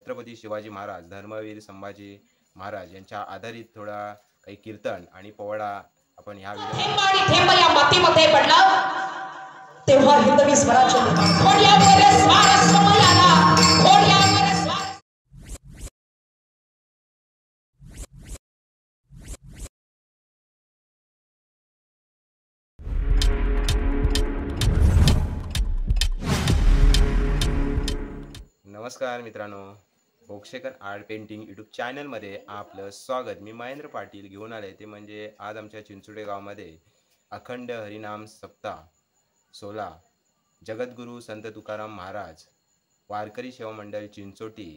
छत्रपती शिवाजी महाराज, धर्मवीर संभाजी महाराज यांच्या आधारित थोडा काही कीर्तन आणि पोवाडा आपण ह्या थेंब या मातीमध्ये पडला तेव्हा हिंदवी स्वराज्य नमस्कार मित्रांनो, बोक्षेकर आर्ट पेंटिंग यूट्यूब चॅनलमध्ये आपलं स्वागत। मी महेंद्र पाटील घेऊन आले ते म्हणजे आज आमच्या चिंचोडे गावामध्ये अखंड हरिनाम सप्ताह 16 जगद्गुरू संत तुकाराम महाराज वारकरी सेवा मंडळ चिंचोटी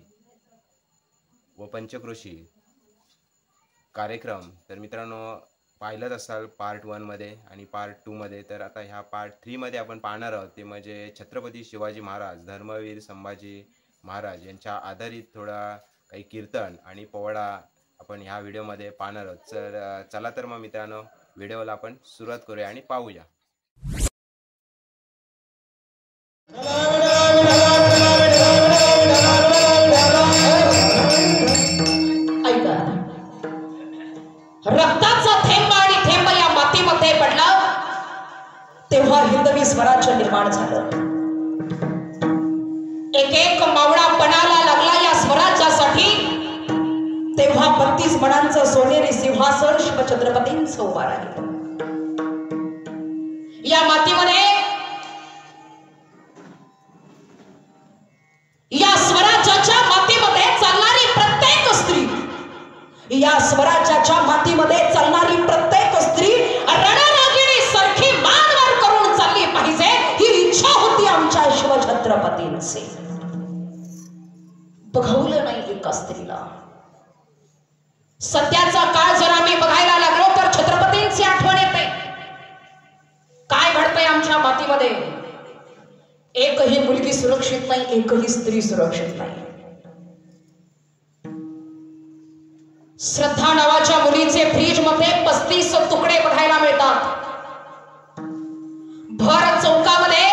व पंचक्रोशी कार्यक्रम। तर मित्रांनो पाहिलंच असाल पार्ट 1 मध्ये आणि पार्ट 2 मध्ये। तर आता ह्या पार्ट 3 मध्ये आपण पाहणार आहोत ते म्हणजे छत्रपती शिवाजी महाराज, धर्मवीर संभाजी महाराज यांच्या आधारित थोडा काही कीर्तन आणि पोवाडा आपण ह्या व्हिडिओमध्ये पाहणार आहोत। तर चला तर मग मित्रांनो व्हिडिओला आपण सुरुवात करूया आणि पाहूया। रक्ताचा थेंब आणि थेंब या मातीमध्ये पडला तेव्हा हिंदवी स्वराज्य निर्माण झालं। एक एक मावळा पणाला लागला या स्वराज्यासाठी तेव्हा 32 मणांचं सोनेरी सिंहासन शिवछत्रपतींचं उभा राहिलं। या मातीमध्ये या स्वराज्याच्या मातीमध्ये चालणारी प्रत्येक स्त्री, या स्वराज्याच्या मातीमध्ये चालणारी प्रत्येक स्त्री रणरागिणी सारखी मानवर करून चालली पाहिजे ही इच्छा होती आमच्या शिवछत्रपतींची। बघवलं नाही एका स्त्रीला। सध्याचा काळ जर आम्ही बघायला लागलो तर छत्रपतींची आठवण येते। काय घडतंय आमच्या मातीमध्ये? एकही मुलगी सुरक्षित नाही, एकही स्त्री सुरक्षित नाही। श्रद्धा नावाच्या मुलीचे फ्रीज मध्ये 35 तुकडे बघायला मिळतात। भर चौकामध्ये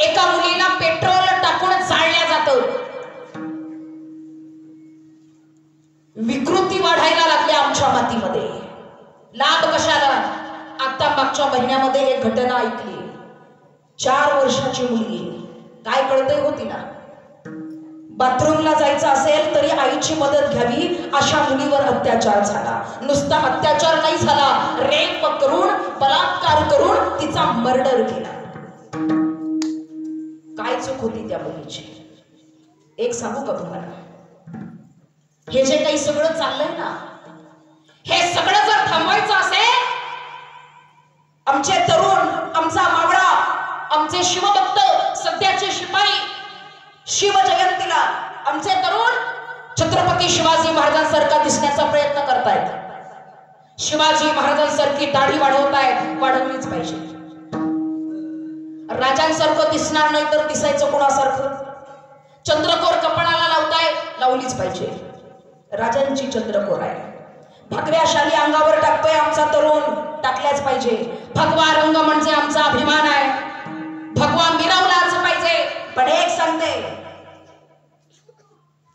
एका मुलीला पेट्रोल टाकून जाळल्या जातं। विकृती वाढायला लागल्या आमच्या मातीमध्ये। लाभ कशाला? आता मागच्या महिन्यामध्ये एक घटना ऐकली। 4 वर्षाची मुलगी, काय कळतंय हो तिला? बाथरूमला जायचं असेल तरी आईची मदत घ्यावी अशा मुलीवर अत्याचार झाला। नुसता अत्याचार नाही झाला, रेप करून बलात्कार करून तिचा मर्डर केला। काय चूक होती त्या मुलीची? एक सांगू का तुम्हाला? हे जे काही सगळं चाललंय ना, हे सगळं जर थांबवायचं असेल, आमचे तरुण, आमचा मावळा, आमचे शिवभक्त, सध्याचे शिपाई, शिवजयंतीला आमचे तरुण छत्रपती शिवाजी महाराजांसारखा दिसण्याचा प्रयत्न करतायत। शिवाजी महाराजांसारखी दाढी वाढवतायत, वाढवलीच पाहिजे। राजांसारखं दिसणार नाही तर दिसायचं कोणासारखं? चंद्रकोर कपाळाला लावताय, लावलीच पाहिजे। राजांची चंद्रकोर आहे। भगव्या शाली अंगावर टाकतोय आमचा तरुण, टाकल्याच पाहिजे। भगवा रंग म्हणजे आमचा अभिमान आहे, भगवा मिरवलाच पाहिजे। पण एक सांगते,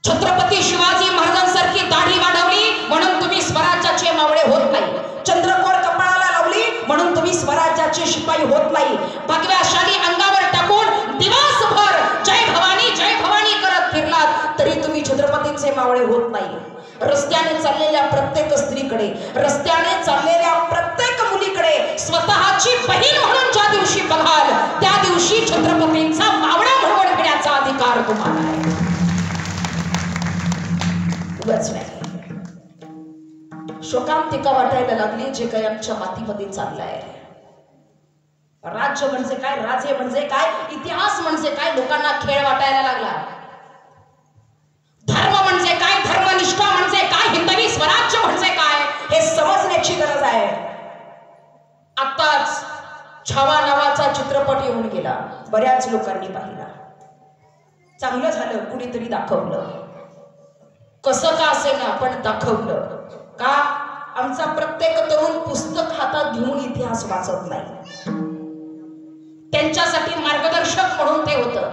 छत्रपती शिवाजी महाराजांसारखी दाढी वाढवली म्हणून तुम्ही स्वराज्याचे मावळे होत नाही। चंद्रकोर कपाळाला लावली म्हणून तुम्ही स्वराज्याचे शिपाई होत नाही। भगव्या शाली अंगावर टाकून दिवसभर जय भवानी करत फिरलात तरी तुम्ही छत्रपतींचे मावळे होत नाही। रस्त्याने चाललेल्या प्रत्येक स्त्रीकडे, रस्त्याने चाललेल्या प्रत्येक मुलीकडे स्वतःची बहीण म्हणून ज्या दिवशी बघाल त्या दिवशी छत्रपतींचा मावळा म्हणून घेण्याचा अधिकार तुम्हाला आहे। उगाच नाही। शोकांतिका वाटायला लागली जे काही आमच्या मातीमध्ये चाललंय। राज्य म्हणजे काय, राजे म्हणजे काय, इतिहास म्हणजे काय लोकांना खेळ वाटायला लागला। धर्म म्हणजे काय, धर्मनिष्ठा म्हणजे काय, हिंदवी स्वराज्य म्हणजे काय हे समजण्याची गरज आहे। आताच छावा नावाचा चित्रपट येऊन गेला, बऱ्याच लोकांनी पाहिला। चांगलं झालं, कुणीतरी दाखवलं। कसं का असेना पण दाखवलं। का? आमचा प्रत्येक तरुण पुस्तक हातात घेऊन इतिहास वाचत नाही, त्यांच्यासाठी मार्गदर्शक म्हणून ते होतं।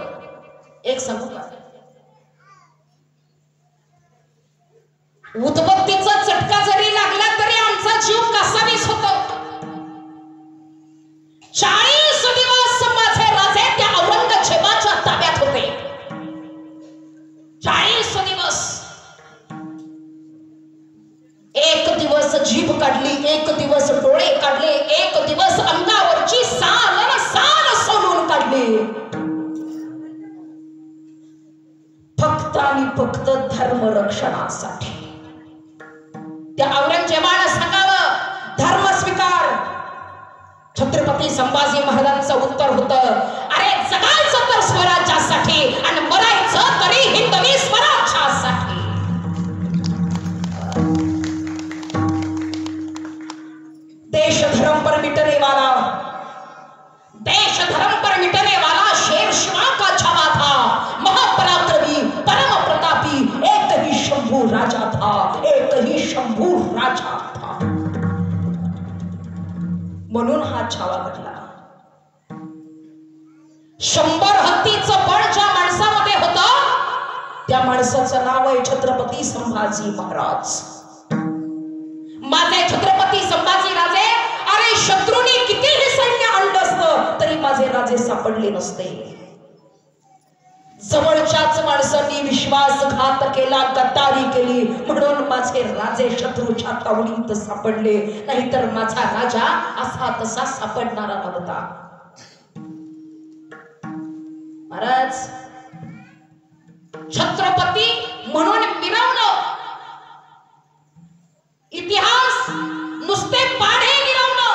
एक सांगू का? उदबत्तीचा चटका जरी लागला तरी आमचा जीव कासावीस होतो. 40 दिवस माझे राजे त्या औरंगजेबाच्या ताब्यात होते. 40 दिवस. एक दिवस जीभ काढली, एक दिवस डोळे काढले, एक दिवस अंगावरची साल सोलून काढली. फक्त आणि फक्त धर्मरक्षणासाठी. त्या औरंगजेबाला सांगावं धर्म स्वीकार. छत्रपती संभाजी महाराजांचं उत्तर होतं, अरे जगायचं तर स्वराज्यासाठी आणि मरायचं तरी हिंदवी स्वराज्यासाठी. देश धर्म पर मिटने वाला, देश धर्म पर मिटने वाला शेर शिवा का छावा था. महापराक्रमी परम प्रतापी एक ही शंभू राजा था, एक ही शंभू राजा था. म्हणून हा छावा घडला. 100 हत्तीचं बळ ज्या माणसामध्ये होतं त्या माणसाचं नाव आहे छत्रपती संभाजी महाराज. माझे छत्रपती संभाजी राजे, अरे शत्रूने कितीही सैन्य आणलं असतं तरी माझे राजे सापडले नसते. जवळच्याच माणसांनी विश्वासघात केला, गद्दारी केली म्हणून माझे राजे शत्रूच्या तावडीत सापडले. नाहीतर माझा राजा असा तसा सापडणारा नव्हता. महाराज छत्रपती म्हणून मिरवणं, इतिहास नुसते पाढे गिरवणं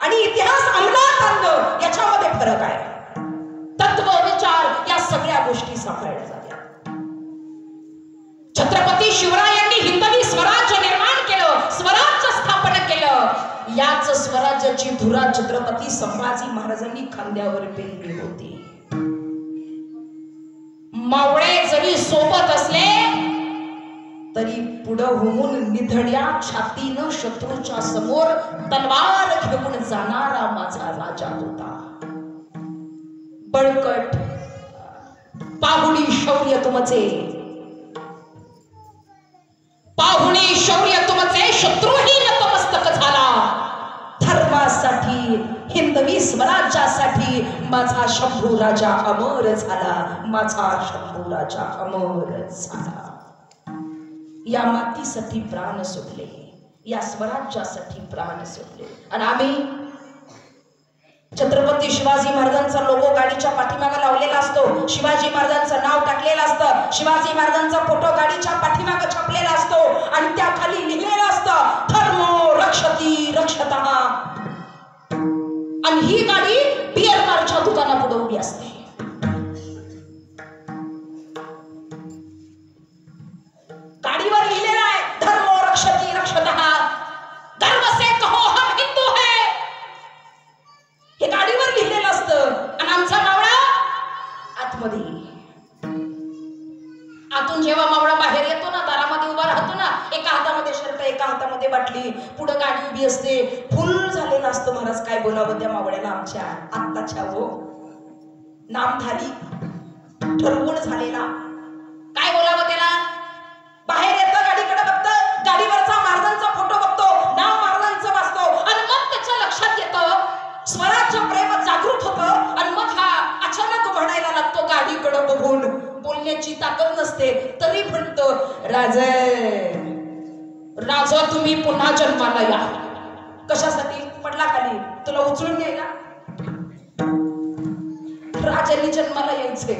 आणि इतिहास अंमलात आणणं याच्यामध्ये फरक आहे. तत्व विचार या सगळ्या गोष्टी सांभाळल्या जात्या. छत्रपती शिवरायांनी हिंदवी स्वराज्य निर्माण केलं, स्वराज्य स्थापन केलं. याच स्वराज्याची धुरा छत्रपती संभाजी महाराजांनी खांद्यावर पेरली होती. मावळे जरी सोबत असले तरी पुढं होऊन निधड्या छातीनं शत्रूच्या समोर तलवार घेऊन जाणारा माझा राजा होता. बळकट पाहुणी शौर्य तुमचे, पाहुणी शौर्य तुमचे शत्रूही नतमस्तक झाला. धर्मासाठी हिंदवी स्वराज्यासाठी माझा शंभू राजा अमर झाला, माझा शंभू राजा अमर झाला. या मातीसाठी प्राण सोडले, या स्वराज्यासाठी प्राण सोडले. आणि आम्ही छत्रपती शिवाजी महाराजांचा लोगो गाडीच्या पाठीमागे लावलेला असतो, शिवाजी महाराजांचं नाव टाकलेलं असतं, शिवाजी महाराजांचा फोटो गाडीच्या पाठीमागे छापलेला असतो आणि त्या खाली लिहिलेलं असतं धर्मो रक्षती रक्षतः. आणि ही गाडी बियर बारच्या दुकानापुढे उभी असते. गाडीवर लिहिलेलं आहे धर्मो रक्षती रक्षतः, गर्व से कहो हम हिंदू है. हे गाडीवर लिहिलेलं असतं. आणि आमचा मावळा आतमध्ये, आतून जेव्हा मावळा बाहेर येतो ना, दारामध्ये उभा राहतो ना, एका हातामध्ये शर्ट एका हातामध्ये बाटली, पुढे गाडी उभी असते, फुल झालेलं असतं. महाराज काय बोलावं त्या मावळ्याला आमच्या आत्ताच्या हो नामधारी ठरवून झालेला, काय बोलावं त्याला. बाहेर येतं, गाडीकडे बघतं, गाडीवरचा महाराजांचा फोटो बघतो, नाव महाराजांचं वाचतो आणि मग त्याच्या लक्षात येतं स्वराज्य प्रेम जागृत होतं. आणि मग हा अचानक म्हणायला लागतो गाडीकडे बघून, बोलण्याची ताकद नसते तरी म्हणतो राजे राजा तुम्ही पुन्हा जन्माला या. कशासाठी? पडला खाली, तुला उचलून घ्यायला. राजांनी जन्माला यायचे,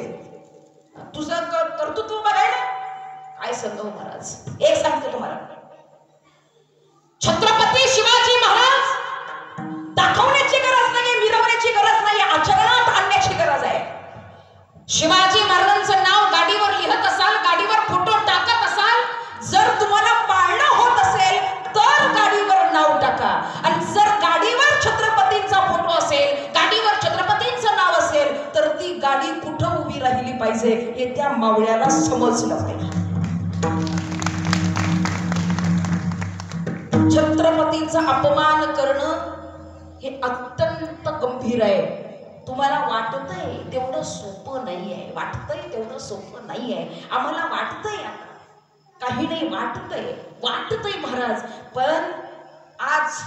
तुझं कर्तृत्व बघायला. काय सांगू महाराज, एक सांगते तुम्हाला, छत्रपती शिवाजी महाराज दाखवण्याची गरज नाही, मिरवण्याची गरज नाही, आचरणात आणण्याची गरज आहे. शिवाजी महाराजांचं नाव गाडीवर लिहत असाल, गाडीवर फोटो टाकत असाल, जर तुम्हाला पाळणं होत असेल तर गाडीवर नाव टाका. आणि जर गाडीवर छत्रपतींचा फोटो असेल, गाडीवर छत्रपतींचं नाव असेल तर ती गाडी कुठं उभी राहिली पाहिजे हे त्या मावळ्याला समजलं पाहिजे. छत्रपतींचा अपमान करणं हे अत्यंत गंभीर आहे. तुम्हाला वाटतंय तेवढं सोपं नाहीये, वाटतंय तेवढं सोपं नाहीये. आम्हाला वाटतंय आता काही काही नाही, वाटतंय महाराज. पण आज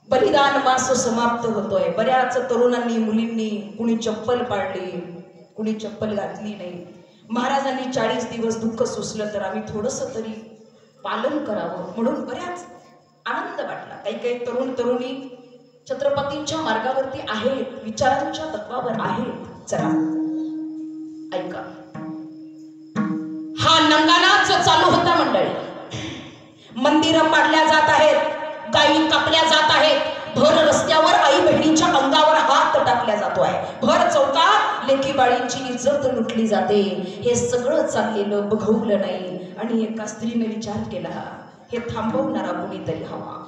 बलिदान मास समाप्त होतोय. बऱ्याच तरुणांनी, मुलींनी कुणी चप्पल पाडली, कुणी चप्पल घातली नाही. महाराजांनी 40 दिवस दुःख सोसलं तर आम्ही थोडस तरी पालन करावं म्हणून बऱ्याच आनंद वाटला. काही तरुण तरुणी छत्रपतींच्या मार्गावरती आहेत, विचारांच्या तत्वावर आहेत. चला ऐका. हा नंगानाच चालू होता मंडळी. मंदिरं पाडल्या जात आहेत, गायी कापल्या जात आहेत, भर रस्त्यावर आई बहिणीच्या अंगावर हात टाकल्या जातोय, भर चौकात लेकी बाळींची इज्जत लुटली जाते. हे सगळं चाललेलं बघवलं नाही आणि एका स्त्रीने विचार केला, हे थांबवणारा कोणीतरी हवा.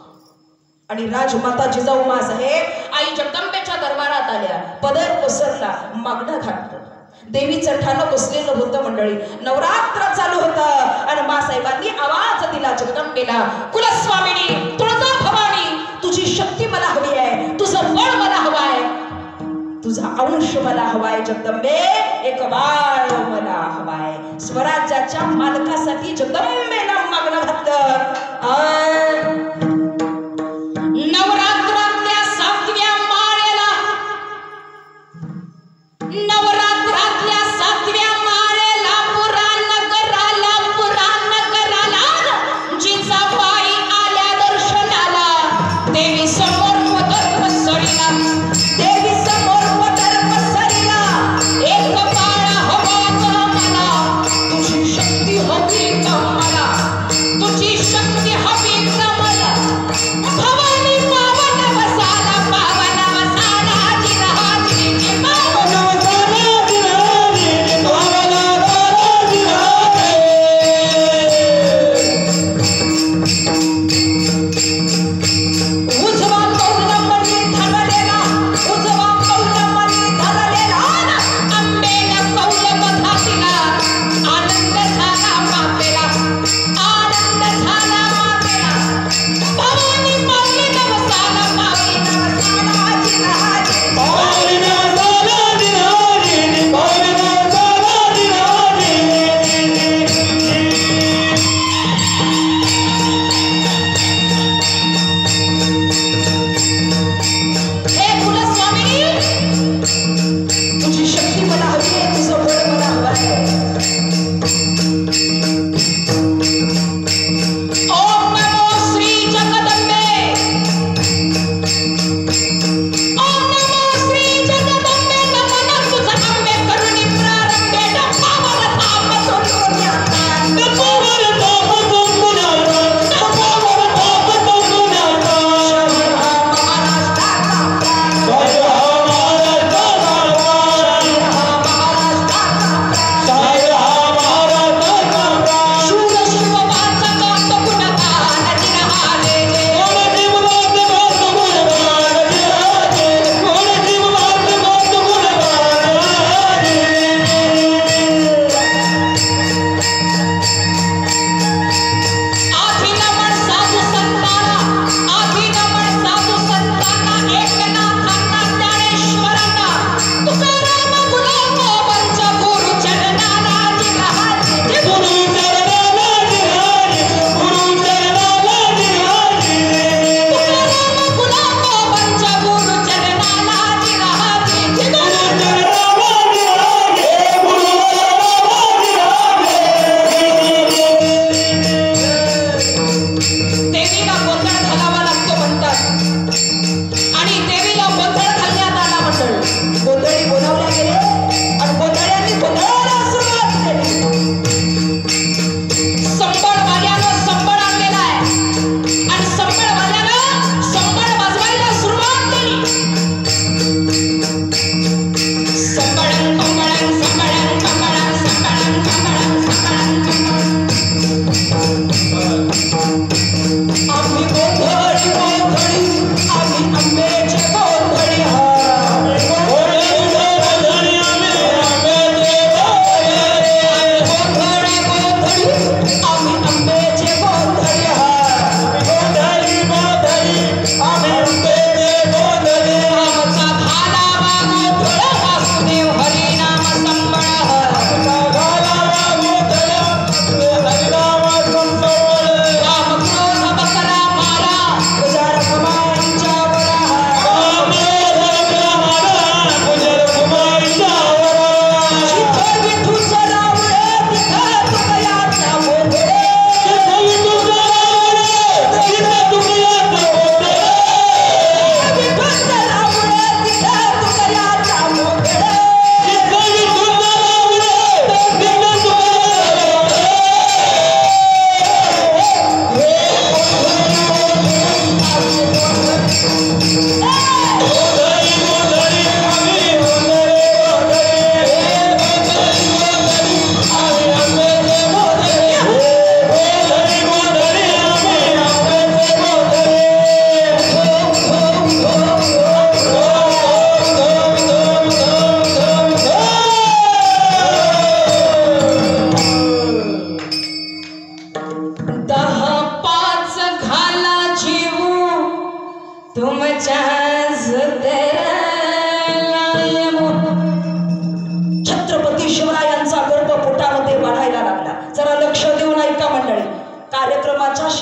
आणि राजमाता जिजाऊ साहेब आई जगदंबेच्या दरबारात आल्या, पदर पसरला, मागणं घातलं. देवीचं ठाणं बसलेलं होतं मंडळी. नवरात्र चालू होतं आणि मासाहेबांनी आवाज दिला जगदंबेला, कुलस्वामिनी, तुळजा भवानी, तुझी शक्ती मला हवी आहे, तुझं बळ मला हवं आहे, तुझा अंश मला हवाय जगदंबे, एक बाळ मला हवाय. स्वराज्याच्या मालकासाठी जगदंबेला मागणं घातलं. नवरात्रातल्या 7व्या माळेला, नवरात्रातल्या 7व्या माळेला पुराण कराला जिजाबाई आल्या दर्शनाला. देवी समोर पदर पसरला, देवी समोर पदर पसरला, एक बाळ हवं मला, तुझी शक्ती हवी का मला, तुझी शक्ती हवी का मला. भवानी पावन वसाला, पावन वसाला, जिराजी पावन वसाला, जिराजी पावन वसाला, जिराजी. उजवा कौलमणी धरलेला, उजवा कौलमणी धरलेला, आंबेला कौल बधातीला, आनंद झाला मातेला, आनंद झाला मातेला. भवानी पावन वसाला, पावन वसाला, जिराजी पावन वसाला, जिराजी पावन वसाला, जिराजी. हे कुलस्वामिनी, तुझी शक्ती मला हवी आहे, तुझं बळ मला हवं आहे.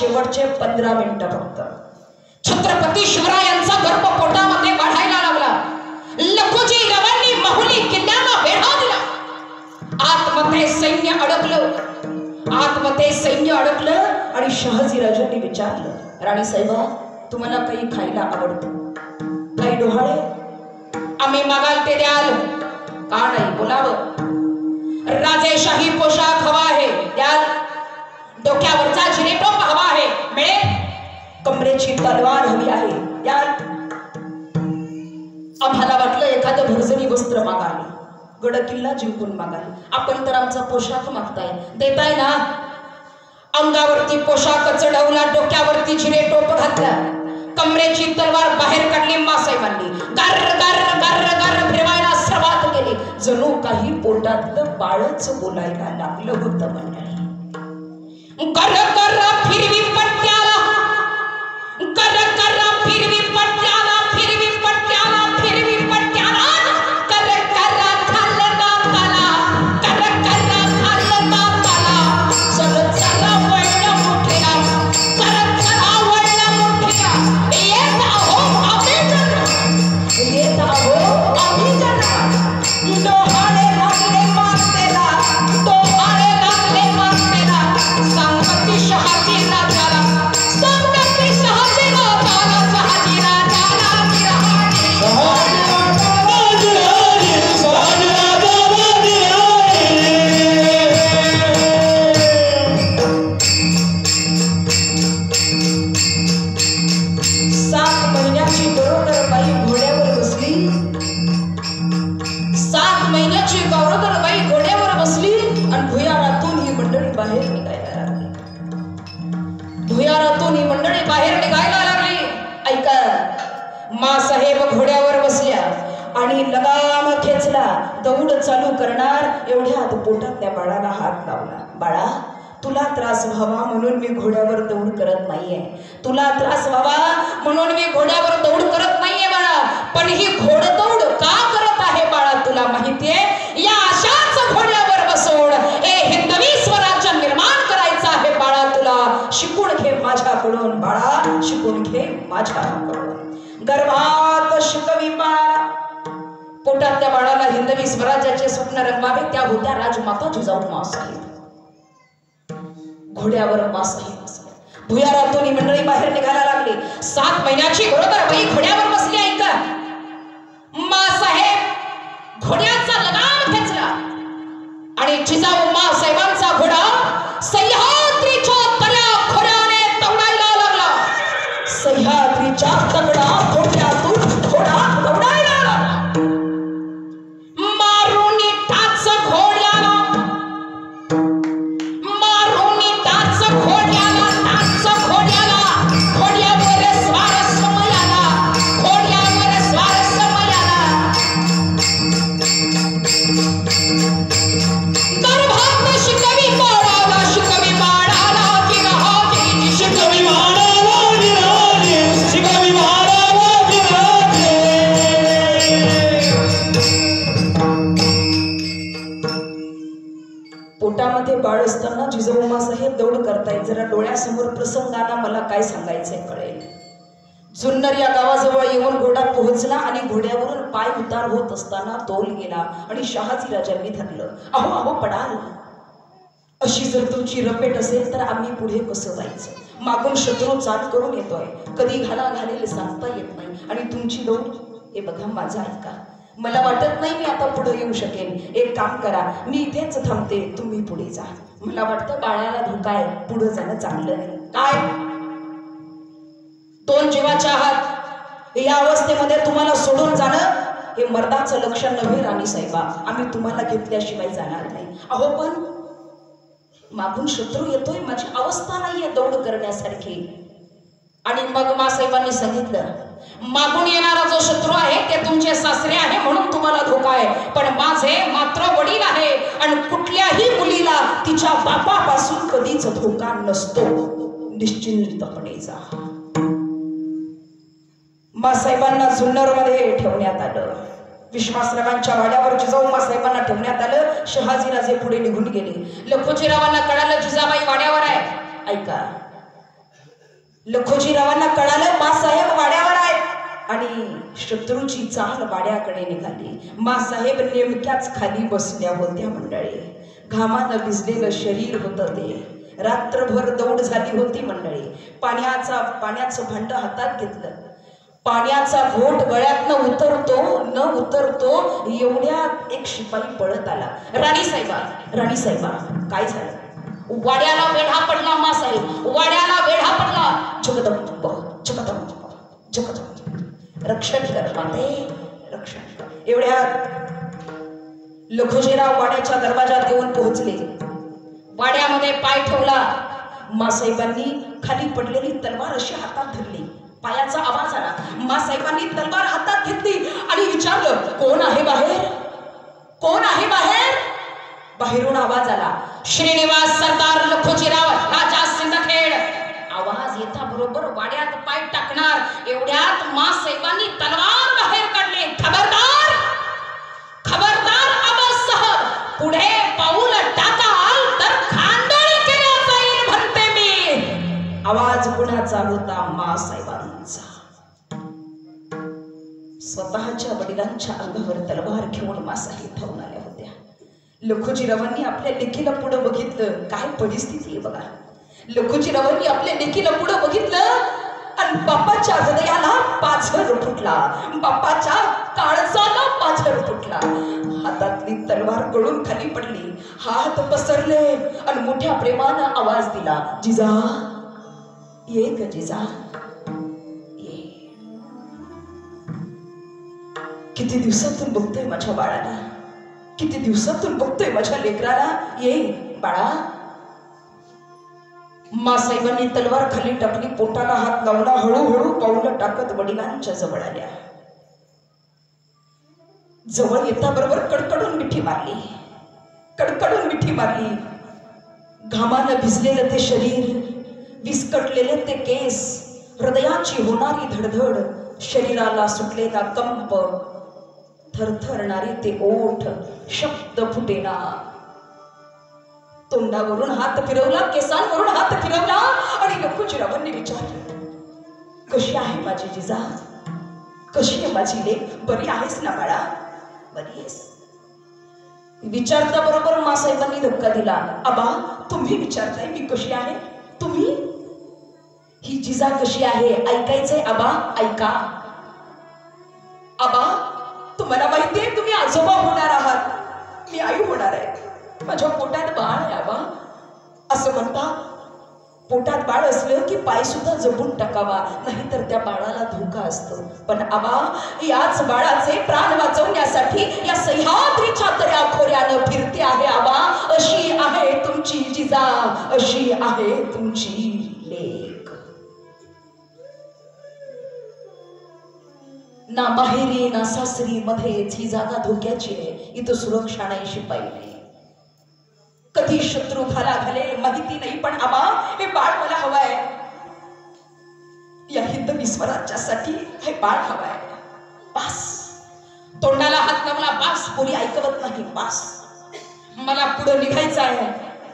शेवटचे 15 मिनिटं फक्त. छत्रपती शिवरायांचा गर्भ पोटामध्ये वाढायला लागला. लखुजी रावांनी माहुली किल्ल्याला वेढा दिला. आतमध्ये सैन्य अडकलं आणि शहाजीराजांनी विचारलं, राणी साहेबा तुम्हाला काही खायला आवडतं? काही डोहाळे? आम्ही मागाल ते द्याल. का नाही बोलावं. राजेशाही पोशाख हवा आहे द्याल. डोक्यावरचा जिरेटोप हवा आहे मिळेल. कमरेची तलवार हवी आहे द्याल. आम्हाला वाटलं एखादं भरजरी वस्त्र मागाल, गड किल्ला जिंकून मागाल. आपण तर आमचा पोशाख मागताय, देताय ना? अंगावरती पोशाख चढवला, डोक्यावरती जिरेटोप घातला, कमरेची तलवार बाहेर काढली. मासाहेबांनी गर्र गर्र गर्र गर्र फिरवायला सुरुवात केली. जणू काही पोटातलं बाळच बोलायला लागलं होतं मंडळी. गर्र गर्र फिरवी पट्ट्याला, गर्र गर्र फिरवी पट्ट्याला, फिरवी पट्ट्याला, फिरवी पट्ट्याला, गर्र गर्र खाल्लं दाताला, गर्र गर्र खाल्लं दाताला. चल चला वळलं मुठीला, चल चला वळलं मुठीला. येत आहो आम्ही जना, डोहाळे लागले मातेला, डोहाळे लागले मातेला. सांगती शहाजी राजाला, सांगती शहाजी राजाला, शहाजी राजाला बाहेर निघायला लागली. ऐका, मासाहेब घोड्यावर बसल्या आणि लगाम खेचला. दौड चालू करणार एवढ्यात पोटातल्या बाळाला हात लावला. बाळा तुला त्रास व्हावा म्हणून मी घोड्यावर दौड करत नाहीये. तुला त्रास व्हावा म्हणून मी घोड्यावर दौड करत नाहीये बाळा. पण ही घोडदौड का करत आहे बाळा तुला माहितीये? या अशाच घोड्यावर बसवून हिंदवी स्वराज्य निर्माण करायचं आहे बाळा. तुला शिकून घे माझ्याकडून बाळा, शिकून घे माझ्याकडून. गर्भात शिकवी बाळाला, पोटातल्या बाळाला हिंदवी स्वराज्याचे स्वप्न रंगवावे. त्या होत्या राजमाता जिजाऊ मासाहेब. घोड्यावर मासाहेब बसले. भुयारातून मंडळी बाहेर निघायला लागली. 7 महिन्याची गरोदर बाई घोड्यावर बसली. ऐका, मासाहेब घोड्याचा लगाम खेचला आणि जिजाऊ मासाहेबांचा घोडा सह्याद्रीच्या तळ्या खोऱ्याने दौडायला लागला. सह्याद्रीच्या तगडा खोऱ्यातून घोडा दौडायला लागला. मारुनी टाच घोड्याला, मारुनी टाच घोड्याला, टाच घोड्याला, घोड्यावर स्वार समयाला, घोड्यावर स्वार समयाला. गर्भात शिकवी बाळाला, शिकवी बाळाला गिरहाजी, शिकवी बाळाला गिरहाजी, शिकवी बाळाला गिरहाजी. पोटामध्ये बाळ असताना जिजाऊ मासाहेब दौड करतायत. जरा डोळ्यासमोर प्रसंगाला मला काय सांगायचंय कळेल. जुन्नर या गावाजवळ येऊन घोडा पोहोचला आणि घोड्यावरून पाय उतार होत असताना तोल गेला आणि शहाजी राजांनी धरलं. अहो अहो पडाल, अशी जर तुमची रपेट असेल तर आम्ही पुढे कसं जायचं? मागून शत्रू चाल करून येतोय, कधी घाला घालेल सांगता येत नाही. आणि तुमची दौड, हे बघा माझं ऐका, मला वाटत नाही मी आता पुढे येऊ शकेन. एक काम करा, मी इथेच थांबते, तुम्ही पुढे जा. मला वाटतं बाळाला धोका आहे, पुढे जाणं चांगलं नाही. काय 2 जीवाच्या आहात, या अवस्थेमध्ये तुम्हाला सोडून जाणं हे मर्दाचं लक्षण नव्हे राणी साहेबा. आम्ही तुम्हाला घेतल्याशिवाय जाणार नाही. अहो पण मागून शत्रू येतोय, माझी अवस्था नाहीये दौड करण्यासारखी. आणि मग मासाहेबांनी सांगितलं, मागून येणारा जो शत्रू आहे ते तुमचे सासरे आहे म्हणून तुम्हाला धोका आहे, पण माझे मात्र वडील आहे आणि कुठल्याही मुलीला तिच्या बापापासून कधीच धोका नसतो. निश्चिंतपणे जा. मासाहेबांना जुन्नरमध्ये ठेवण्यात आलं. विश्वासरावांच्या वाड्यावर जिजाऊ मासाहेबांना ठेवण्यात आलं. शहाजीराजे पुढे निघून गेले. लखोजीरावांना कळालं जिजाबाई वाड्यावर आहे. ऐका, लखोजीरावांना कळालं मासाहेब वाड्यावर आहेत आणि शत्रूची चाल वाड्याकडे निघाली. मासाहेब नेमक्याच खाली बसल्या होत्या. मंडळी, घामानं भिजलेलं शरीर होतं ते. रात्रभर दौड झाली होती मंडळी. पाण्याचं भांड हातात घेतलं. पाण्याचा घोट गळ्यात न उतरतो एवढ्यात एक शिपाई पळत आला. राणीसाहेबा काय झालं? वाड्याला वेढा पडला मासाहेब, वाड्याला वेढा पडला. जगदंब जगदंब जगदंब रक्षण कर माते, रक्षण कर. एवढ्यात लखोजीराव वाड्याच्या दरवाजात येऊन पोहोचले. वाड्यामध्ये पाय ठेवला. मासाहेबांनी खाली पडलेली तलवार अशी हातात धरली. पायाचा आवाज आला. मासाहेबांनी तलवार हातात घेतली आणि विचारलं, कोण आहे बाहेर? कोण आहे बाहेर? बाहेरून आवाज आला, श्रीनिवास सरदार लखोजीराव राजा सिंदखेड. आवाज येता बरोबर वाड्यात पाय टाकणार एवढ्यात मासाहेबांनी तलवार बाहेर काढली. खबरदार खबरदार आवाजसह पुढे पाऊल टाकाल तर खांदोळी केल्या जाईल म्हणते मी. आवाज कुणाचा होता? मासाहेबांचा. स्वतःच्या वडिलांच्या अंगावर तलवार घेऊन मासाहेब धावून आल्या होत्या. लखोजीरावांनी आपल्या लेकीला पुढे बघितलं. काय परिस्थिती आहे बघा. लखोजीरावांनी आपल्या लेकीला पुढे बघितलं आणि बापाच्या हृदयाला पाझर फुटला. बापाच्या काळजाला पाझर फुटला. हातातली तलवार गळून खाली पडली. हात पसरले आणि मोठ्या प्रेमानं आवाज दिला, जिजा ये ग जिजा ये. किती दिवसातून बघतोय माझ्या बाळाला, किती दिवसातून बघतोय माझ्या लेकराला. ये बाळा. मासाहेबांनी तलवार खाली टाकली. पोटाला हात लावला. हळूहळू पाऊलं टाकत वडिलांच्या जवळ आल्या. जवळ येता बरोबर कडकडून मिठी मारली. कडकडून मिठी मारली. घामानं भिजलेलं ते शरीर, विस्कटलेले ते केस, हृदयाची होणारी धडधड, शरीराला सुटलेला कंप, थरथरणारे ते ओठ, शब्द फुटेना. तोंडावरून हात फिरवला, केसांवरून हात फिरवला आणि लखोजीरावांनी विचारलं, कशी आहे माझी जिजा? कशी आहे माझी लेक? बरी आहेस ना बाळा? बरी आहेस? विचारता बरोबर मासाहेबांनी धक्का दिला. आबा, तुम्ही विचारताय मी कशी आहे? तुम्ही? ही जिजा कशी आहे ऐकायचंय आबा, ऐका. आबा, तुम्हाला माहितीये तुम्ही आजोबा होणार आहात, मी आई होणार आहे. माझ्या पोटात बाळ आहे आबा. असं म्हणता पोटात बाळ असलं की पाय सुद्धा जपून टाकावा, नाहीतर त्या बाळाला धोका असतो. पण आबा, याच बाळाचे प्राण वाचवण्यासाठी या सह्याद्रीच्या दऱ्याखोऱ्यानं फिरते आहे आबा. अशी आहे तुमची जिजा, अशी आहे तुमची लेक. ना माहेरी ना सासरी मध्येच ही जागा धोक्याची आहे. इथं सुरक्षा नाही, शिपाई नाही. कधी शत्रू घालेल माहिती नाही, पण आबा हे बाळ मला हवंय. या हिंदवी स्वराज्यासाठी हे बाळ हवंय. बास. तोंडाला हात लावला. बास. कोणी ऐकवत नाही. बास. मला पुढे निघायचं आहे,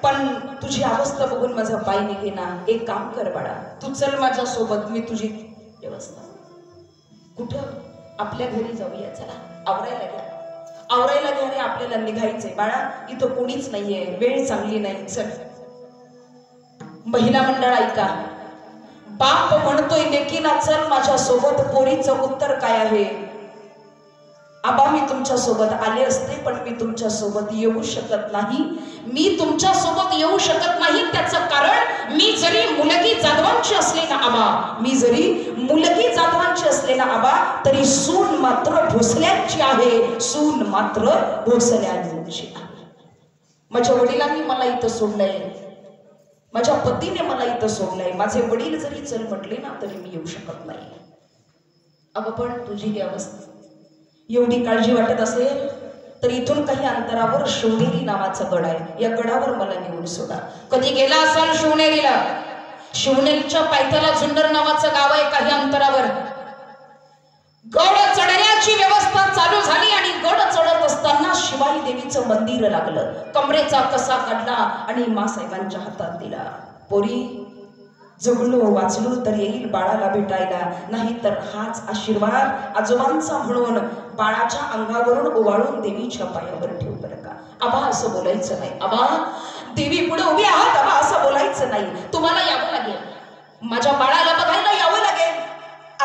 पण तुझी अवस्था बघून माझा पाय निघेना. एक काम कर बाळा, तू चल माझ्या सोबत, मी तुझी व्यवस्था. कुठं? आपल्या घरी जाऊया. चला, आवरायला घ्या. आवरायला घ्या रे, आपल्याला निघायचंय बाळा. इथं कोणीच नाहीये, वेळ चांगली नाही. चल. महिला मंडळ ऐका. बाप म्हणतोय लेकीला चल माझ्या सोबत. पोरीचं उत्तर काय आहे? आबा, मी तुमच्या सोबत आले असते, पण मी तुमच्या सोबत येऊ शकत नाही. मी तुमच्या सोबत येऊ शकत नाही त्याचं कारण, मी जरी मुलगी जाधवांची असले ना आबा, मी जरी मुलगी जाधवांची असले ना आबा, तरी सून मात्र भोसल्यांची आहे. सून मात्र भोसल्यांची आहे. माझ्या वडिलांनी मला इथं सोडलंय, माझ्या पतीने मला इथं सोडलंय. माझे वडील जरी चल म्हटले ना तरी मी येऊ शकत नाही. अगं, पण तुझी ही अवस्था एवढी काळजी वाटत असेल तर इथून काही अंतरावर शिवनेरी नावाचा गड आहे. या गडावर मला नेऊन सोडा. कधी गेला असाल शिवनेरीला? शिवनेरीच्या पायथ्याला जुन्नर नावाचं गाव आहे. काही अंतरावर गड चढण्याची व्यवस्था चालू झाली आणि गड चढत असताना शिवाई देवीचं मंदिर लागलं. कमरेचा कसा काढला आणि मासाहेबांच्या हातात दिला. पोरी, जगलो वाचलो तर येईल बाळाला भेटायला, नाही तर हाच आशीर्वाद आजोबांचा म्हणून बाळाच्या अंगावरून ओवाळून देवीच्या पायावर ठेव बरं का. आबा असं बोलायचं नाही. आबा देवी पुढे उभी आहात आबा असं बोलायचं नाही. तुम्हाला यावं लागेल, माझ्या बाळाला बघायला यावं लागेल,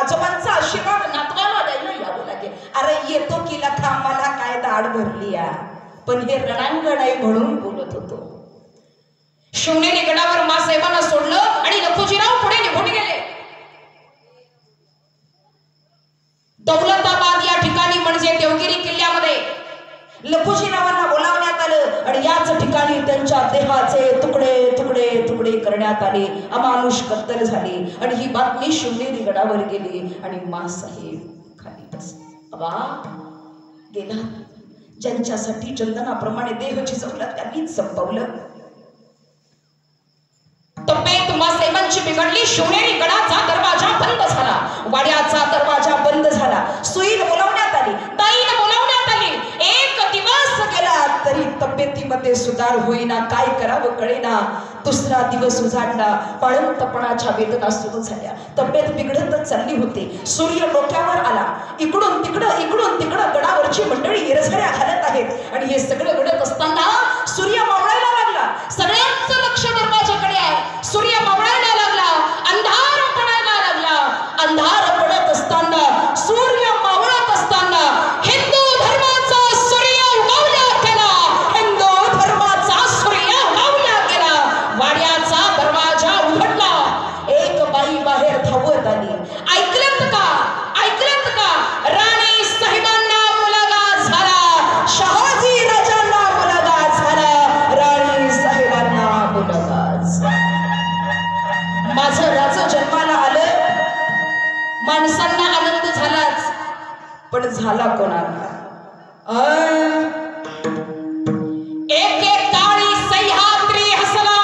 आजोबांचा आशीर्वाद नातवाला द्यायला यावं लागेल. अरे येतो की लखा मला काय दाढ भरली या, पण हे रणांगण आहे म्हणून बोलत होतो. शिवनेरी गडावर मासाहेबांना सोडलं आणि लखुजीराव पुढे निघून गेले. दौलताबाद या ठिकाणी म्हणजे देवगिरी किल्ल्यामध्ये लखुजीरावांना बोलावण्यात आलं आणि याच ठिकाणी त्यांच्या देहाचे तुकडे तुकडे तुकडे करण्यात आले. अमानुष कत्तल झाली आणि ही बातमी शिवनेरी गडावर गेली आणि मासाहेब खाली बसले. अबा गेला, ज्यांच्यासाठी चंदनाप्रमाणे देह झिजवला त्यांनीच संपवलं. तब्येत मासाहेबांची बिघडली. शिवनेरी गडाचा दरवाजा बंद झाला, वाड्याचा दरवाजा बंद झाला. सुईला बोलावण्यात आली, ताईला बोलावण्यात आली. एक दिवस गेला तरी तब्येतीमध्ये सुधार होईना, काय करावं कळेना. दुसरा दिवस उजाडला, बाळंतपणाच्या वेदना सुरू झाल्या, तब्येत बिघडतच चालली होती. सूर्य डोक्यावर आला, इकडून तिकडं गडावरची मंडळी इरझाऱ्या घालत आहेत आणि हे सगळं घडत असताना सूर्य मावळायला लागला. सगळ्यांचं लक्ष दरवाजाकडे आहे. सूर्य मावळायला लागला, अंधार पडायला लागला. अंधार पडत असताना, सूर्य मावळत असताना हिंदू धर्माचा सूर्य उगवला गेला. हिंदू धर्माचा सूर्य उगवला गेला. वाड्याचा दरवाजा उघडला. एक बाई बाहेर धावत आली. ऐकलत का, ऐकलत का, राणी साहेबांना मुलगा झाला, शहाजी राजांना मुलगा झाला, राणी साहेबांना मुलगा झाला. माझं राज जन्माला आलं, माणसांना आनंद झालाच, पण झाला कोणाला? एक एक काळी सह्याद्री हसला,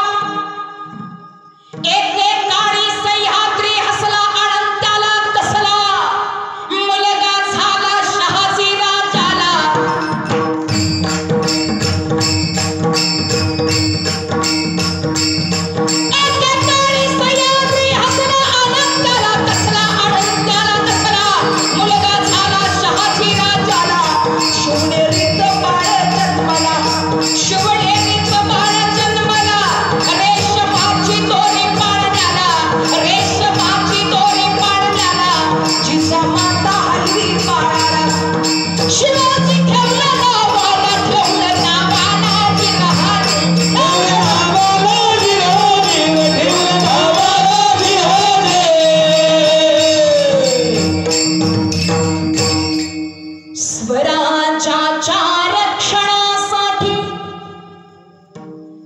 एक एक काळी सह्याद्री हसला, अनंताला कसला मुलगा झाला शहाजी राजाला. एक एक काळी सह्याद्री हसला, अनंताला कसला, अनंताला कसला मुलगा झाला शहाजी राजाला. शिवनेरीत बाळ जन्मला, शिवनेरीत बाळ जन्मला, रेशमाची दोरी पाळण्याला, रेशमाची दोरी पाळण्याला, जिचा माता हलवी बाळाला. शिवाजी ठेवलं नावाला, ठेवलं नावाला जिरहाने, ठेवलं नावाला जिरहाने, ठेवलं नावाला जिरहाने. स्वराज्याच्या रक्षणासाठी,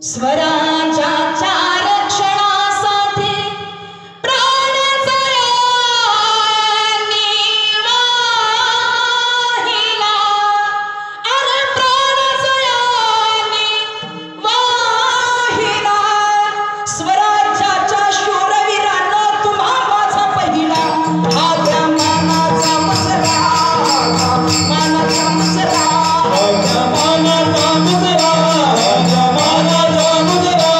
स्वराज्याच्या रक्षणासाठी प्राण जयांनी वाहिला. अरे प्राण जयांनी वाहिला. स्वराज्याच्या शूरवीरांना तुम्हा माझा पहिला, हा द्या मानाचा मुजरा, मानाचा मुजरा, मानाचा मुजरा, मानाचा मुजरा.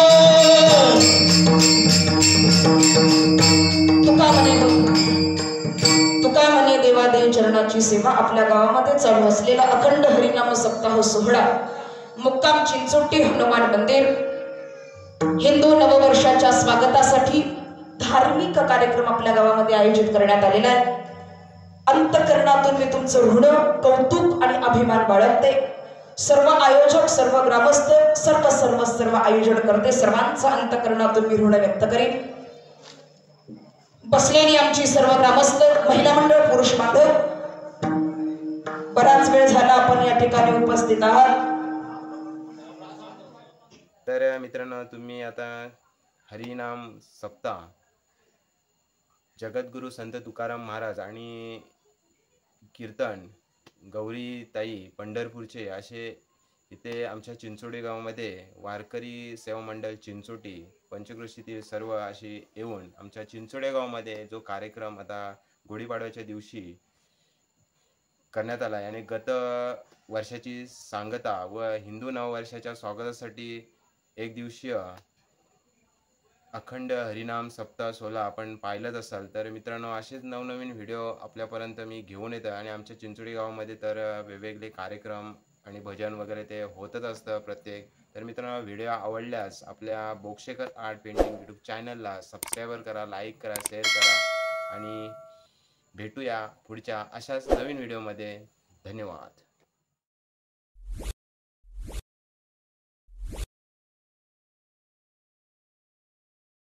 तुका म्हणे देवादेव चरणाची सेवा. आपल्या गावामध्ये चालू असलेला अखंड हरिनाम सप्ताह सोहळा मुक्काम चिंचोटी हनुमान मंदिर, हिंदू नववर्षाच्या स्वागतासाठी धार्मिक कार्यक्रम आपल्या गावामध्ये आयोजित करण्यात आलेला आहे. अंतःकरणातून मी तुमचं ऋण, कौतुक आणि अभिमान बाळगते. सर्व आयोजक, सर्व ग्रामस्थ, सर्व सर्व सर्व आयोजन करते, सर्वांचा अंतःकरणातून मी ऋण व्यक्त करेन. बसलेली आमची सर्व ग्रामस्थ, महिला मंडळ, पुरुष बांधव, बराच वेळ झाला आपण या ठिकाणी उपस्थित आहात. तर मित्रांनो, तुम्ही आता हरिनाम सप्ताह जगद्गुरु संत तुकाराम महाराज आणि कीर्तन गौरीताई पंढरपूरचे असे इथे आमच्या चिंचोडी गावामध्ये वारकरी सेवा मंडळ चिंचोटी पंचक्रोशीतील सर्व अशी येऊन आमच्या चिंचोडे गावामध्ये जो कार्यक्रम आता गुढीपाडव्याच्या दिवशी करण्यात आला आहे आणि गत वर्षाची सांगता व हिंदू नववर्षाच्या स्वागतासाठी एक दिवसीय अखंड हरिनाम सप्ताह 16 आपण पाहिलंच असाल. तर मित्रांनो, असेच नवनवीन व्हिडिओ आपल्यापर्यंत मी घेऊन येतो आणि आमच्या चिंचोली गावामध्ये तर वेगवेगळे कार्यक्रम आणि भजन वगैरे ते होतच असतं प्रत्येक. तर मित्रांनो, व्हिडिओ आवडल्यास आपल्या बोक्षेकर आर्ट पेंटिंग यूट्यूब चॅनलला सबस्क्राईबर करा, लाईक करा, शेअर करा आणि भेटूया पुढच्या अशाच नवीन व्हिडिओमध्ये. धन्यवाद.